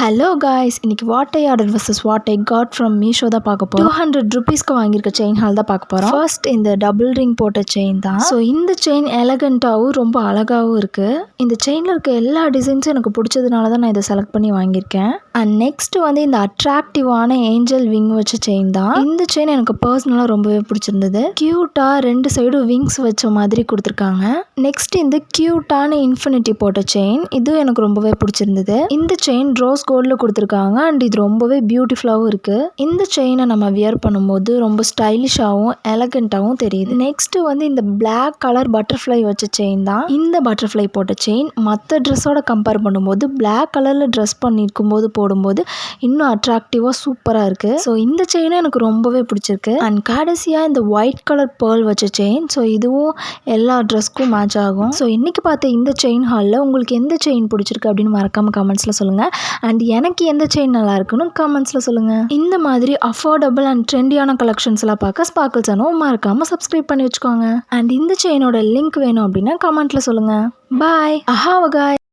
Hello guys, இன்னைக்கு what I order vs what I got from Meesho தான் பார்க்க போகிறோம். 200 ருபீஸ்க்கு வாங்கியிருக்க செயின் ஹால் தான் பார்க்க போகிறோம். ஃபர்ஸ்ட் இந்த டபுள் ரிங் போட்ட செயின் தான். ஸோ இந்த செயின் எலகண்ட்டாகவும் ரொம்ப அழகாகவும் இருக்குது. இந்த செயினில் இருக்க எல்லா டிசைன்ஸும் எனக்கு பிடிச்சதுனால தான் நான் இதை செலக்ட் பண்ணி வாங்கியிருக்கேன். அண்ட் நெக்ஸ்ட் வந்து இந்த அட்ராக்டிவான ஏஞ்சல் விங் வச்ச செயின் தான். இந்த செயின் எனக்கு பர்சனலாக ரொம்பவே பிடிச்சிருந்தது. க்யூட்டாக 2 சைடும் விங்ஸ் வச்ச மாதிரி கொடுத்துருக்காங்க. நெக்ஸ்ட் இந்த க்யூட்டான இன்ஃபினிட்டி போட்ட செயின், இதுவும் எனக்கு ரொம்பவே பிடிச்சிருந்தது. இந்த செயின் ரோஸ் கோல்டில் கொடுத்துருக்காங்க அண்ட் இது ரொம்பவே பியூட்டிஃபுல்லாகவும் இருக்குது. இந்த செயினை நம்ம வியர் பண்ணும்போது ரொம்ப ஸ்டைலிஷாகவும் எலகண்ட்டாகவும் தெரியுது. நெக்ஸ்ட் வந்து இந்த பிளாக் கலர் பட்டர்ஃப்ளை வச்ச செயின் தான். இந்த பட்டர்ஃப்ளை போட்ட செயின் மற்ற ட்ரெஸ்ஸோட கம்பேர் பண்ணும்போது பிளாக் கலரில் ட்ரெஸ் பண்ணியிருக்கும் போது போடும்போது இன்னும் அட்ராக்டிவாக சூப்பராக இருக்குது. ஸோ இந்த செயினும் எனக்கு ரொம்பவே பிடிச்சிருக்கு. அண்ட் கடைசியாக இந்த ஒயிட் கலர் பேர்ல் வச்ச செயின், ஸோ இதுவும் எல்லா ட்ரெஸ்க்கும் மேட்ச் ஆகும். ஸோ இன்றைக்கி பார்த்த இந்த செயின் ஹாலில் உங்களுக்கு எந்த செயின் பிடிச்சிருக்கு அப்படின்னு மறக்காமல் கமெண்ட்ஸில் சொல்லுங்கள். அண்ட் எனக்கு எந்த செயின் நல்லா இருக்குன்னு கமெண்ட்ஸில் சொல்லுங்கள். இந்த மாதிரி அஃபோர்டபுள் அண்ட் ட்ரெண்டியான கலெக்ஷன்ஸ் எல்லாம் பார்க்க ஸ்பார்க்கிள் சேனல் மறக்காமல் சப்ஸ்கிரைப் பண்ணி வச்சுக்கோங்க. அண்ட் இந்த செயினோட லிங்க் வேணும் அப்படின்னா கமெண்ட்டில் சொல்லுங்கள். பாய். அஹாவ காய்.